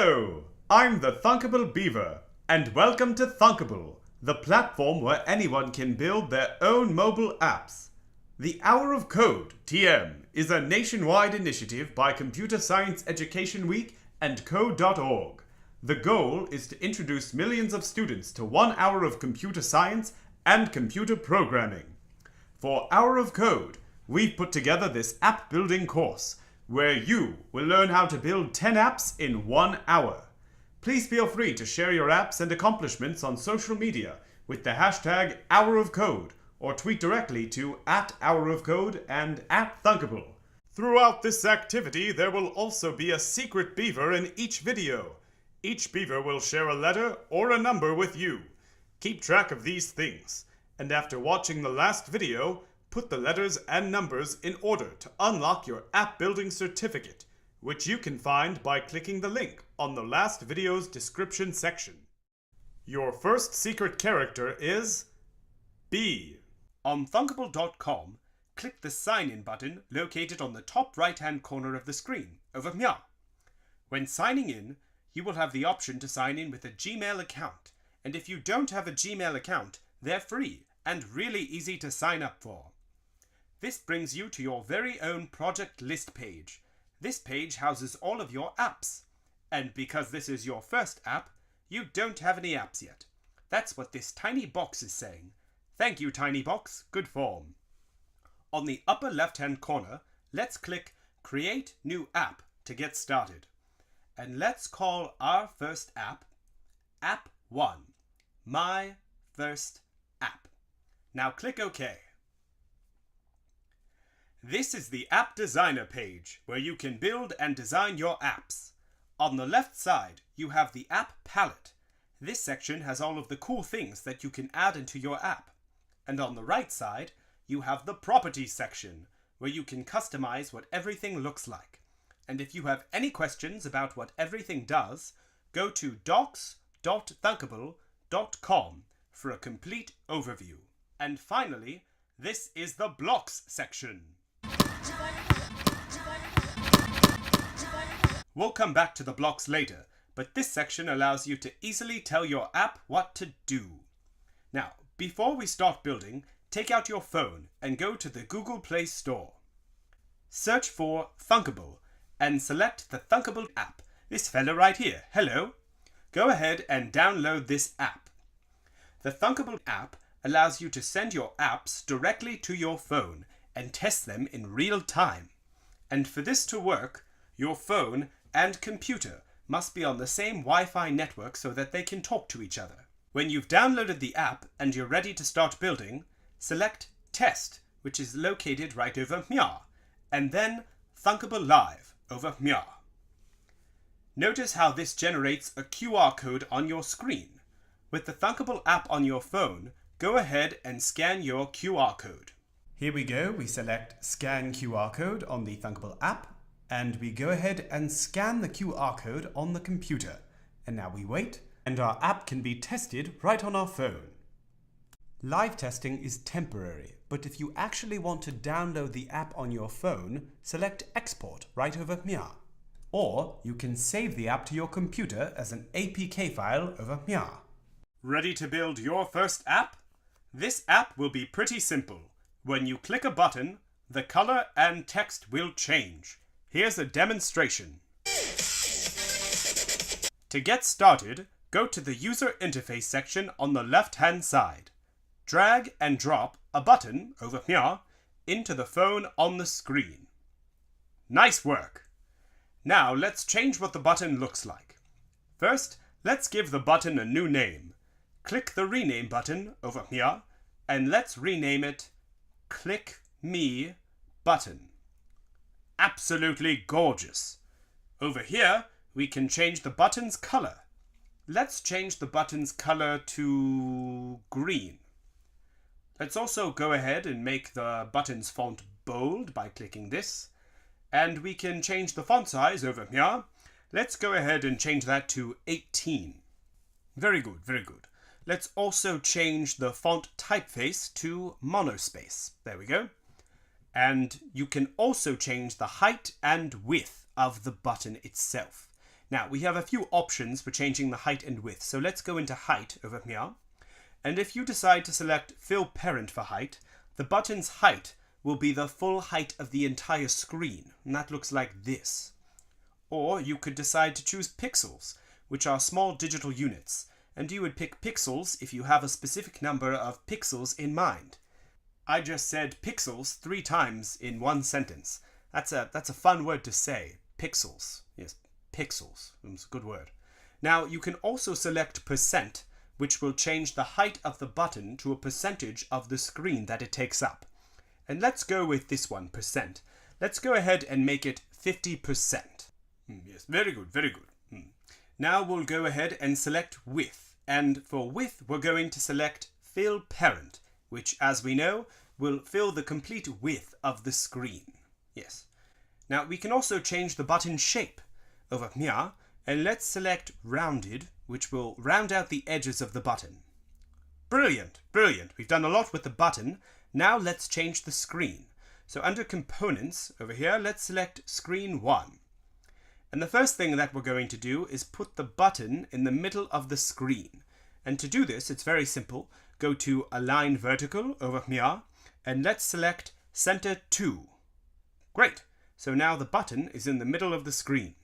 Hello, I'm the Thunkable Beaver, and welcome to Thunkable, the platform where anyone can build their own mobile apps. The Hour of Code, TM, is a nationwide initiative by Computer Science Education Week and Code.org. The goal is to introduce millions of students to 1 hour of computer science and computer programming. For Hour of Code, we've put together this app building course, where you will learn how to build 10 apps in 1 hour. Please feel free to share your apps and accomplishments on social media with the hashtag #HourOfCode or tweet directly to @HourOfCode and @Thunkable. Throughout this activity, there will also be a secret beaver in each video. Each beaver will share a letter or a number with you. Keep track of these things, and after watching the last video, put the letters and numbers in order to unlock your app building certificate, which you can find by clicking the link on the last video's description section. Your first secret character is B. On Thunkable.com, click the Sign In button located on the top right-hand corner of the screen, over here. When signing in, you will have the option to sign in with a Gmail account, and if you don't have a Gmail account, they're free and really easy to sign up for. This brings you to your very own project list page. This page houses all of your apps. And because this is your first app, you don't have any apps yet. That's what this tiny box is saying. Thank you, tiny box. Good form. On the upper left-hand corner, let's click Create New App to get started. And let's call our first app App 1. My first app. Now click OK. This is the App Designer page, where you can build and design your apps. On the left side, you have the App Palette. This section has all of the cool things that you can add into your app. And on the right side, you have the Properties section, where you can customize what everything looks like. And if you have any questions about what everything does, go to docs.thunkable.com for a complete overview. And finally, this is the Blocks section. We'll come back to the blocks later, but this section allows you to easily tell your app what to do. Now, before we start building, take out your phone and go to the Google Play Store. Search for Thunkable and select the Thunkable app, this fella right here. Hello. Go ahead and download this app. The Thunkable app allows you to send your apps directly to your phone and test them in real time. And for this to work, your phone and computer must be on the same Wi-Fi network so that they can talk to each other. When you've downloaded the app and you're ready to start building, select Test, which is located right over here, and then Thunkable Live over here. Notice how this generates a QR code on your screen. With the Thunkable app on your phone, go ahead and scan your QR code. Here we go, we select Scan QR Code on the Thunkable app, and we go ahead and scan the QR code on the computer. And now we wait, and our app can be tested right on our phone. Live testing is temporary, but if you actually want to download the app on your phone, select Export right over here. Or you can save the app to your computer as an APK file over here. Ready to build your first app? This app will be pretty simple. When you click a button, the color and text will change. Here's a demonstration. To get started, go to the User Interface section on the left-hand side. Drag and drop a button over here into the phone on the screen. Nice work! Now let's change what the button looks like. First, let's give the button a new name. Click the Rename button over here, and let's rename it Click Me Button. Absolutely gorgeous. Over here, we can change the button's color. Let's change the button's color to green. Let's also go ahead and make the button's font bold by clicking this. And we can change the font size over here. Let's go ahead and change that to 18. Very good, very good. Let's also change the font typeface to monospace. There we go. And you can also change the height and width of the button itself. Now, we have a few options for changing the height and width. So let's go into height over here. And if you decide to select fill parent for height, the button's height will be the full height of the entire screen. And that looks like this. Or you could decide to choose pixels, which are small digital units. And you would pick pixels if you have a specific number of pixels in mind. I just said pixels 3 times in one sentence. That's a fun word to say. Pixels. Yes, pixels. It's a good word. Now, you can also select percent, which will change the height of the button to a percentage of the screen that it takes up. And let's go with this one, percent. Let's go ahead and make it 50%. Yes, very good, very good. Now we'll go ahead and select width. And for width, we're going to select fill parent, which, as we know, will fill the complete width of the screen. Yes. Now, we can also change the button shape over here, and let's select rounded, which will round out the edges of the button. Brilliant, brilliant. We've done a lot with the button. Now let's change the screen. So under components over here, let's select screen 1. And the first thing that we're going to do is put the button in the middle of the screen. And to do this, it's very simple. Go to align vertical over here, and let's select center 2. Great. So now the button is in the middle of the screen.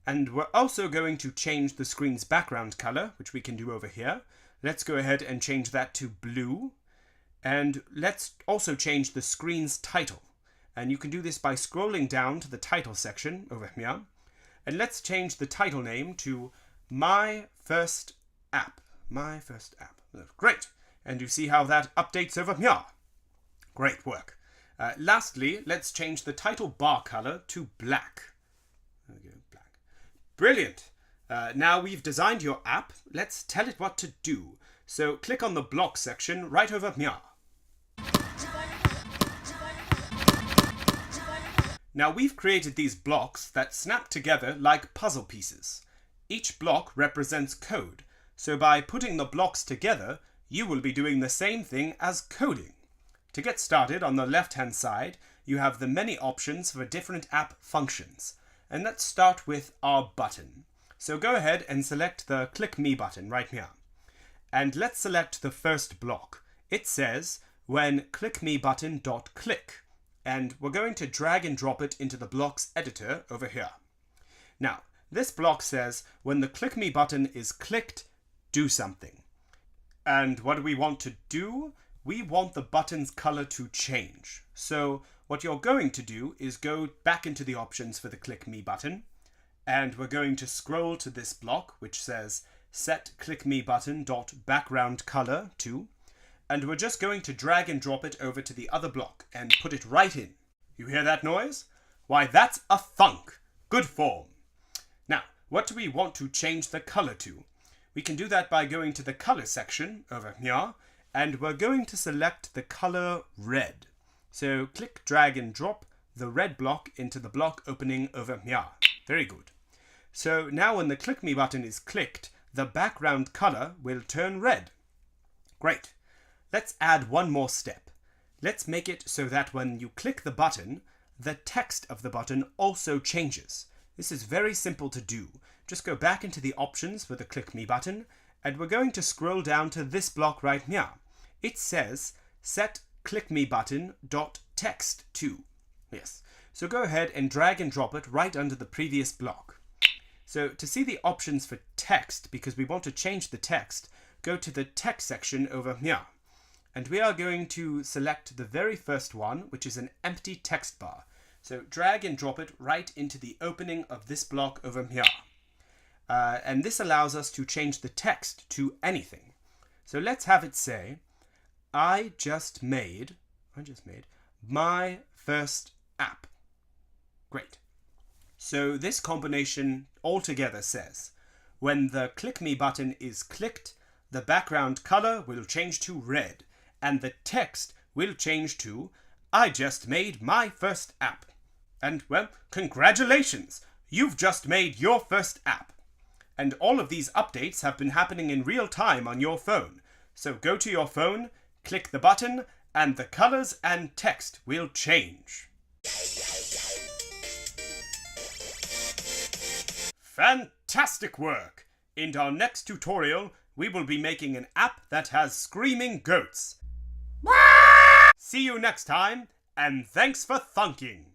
And we're also going to change the screen's background color, which we can do over here. Let's go ahead and change that to blue. And let's also change the screen's title. And you can do this by scrolling down to the title section over here. And let's change the title name to My First App. My First App. Great. And you see how that updates over here. Great work. Lastly, let's change the title bar color to black. There we go, black. Brilliant. Now we've designed your app. Let's tell it what to do. So click on the block section right over here. Now we've created these blocks that snap together like puzzle pieces. Each block represents code. So by putting the blocks together, you will be doing the same thing as coding. To get started, on the left-hand side, you have the many options for different app functions. And let's start with our button. So go ahead and select the Click Me button right here. And let's select the first block. It says, when clickMeButton.click. And we're going to drag and drop it into the block's editor over here. Now, this block says, when the Click Me button is clicked, do something. And what do we want to do? We want the button's color to change. So what you're going to do is go back into the options for the Click Me button, and we're going to scroll to this block which says set clickmebutton.background color to, and we're just going to drag and drop it over to the other block and put it right in. You hear that noise? Why, that's a thunk. Good form. Now, what do we want to change the color to? We can do that by going to the color section over here, and we're going to select the color red. So click, drag and drop the red block into the block opening over here. Very good. So now when the Click Me button is clicked, the background color will turn red. Great. Let's add one more step. Let's make it so that when you click the button, the text of the button also changes. This is very simple to do. Just go back into the options for the Click Me button, and we're going to scroll down to this block right here. It says set clickmebutton.text to. Yes. So go ahead and drag and drop it right under the previous block. So to see the options for text, because we want to change the text, go to the text section over here. And we are going to select the very first one, which is an empty text bar. So drag and drop it right into the opening of this block over here. And this allows us to change the text to anything. So let's have it say, I just made my first app. Great. So this combination altogether says, when the Click Me button is clicked, the background color will change to red, and the text will change to, I just made my first app. And, well, congratulations! You've just made your first app. And all of these updates have been happening in real time on your phone. So go to your phone, click the button, and the colors and text will change. Fantastic work! In our next tutorial, we will be making an app that has screaming goats. See you next time, and thanks for thunking!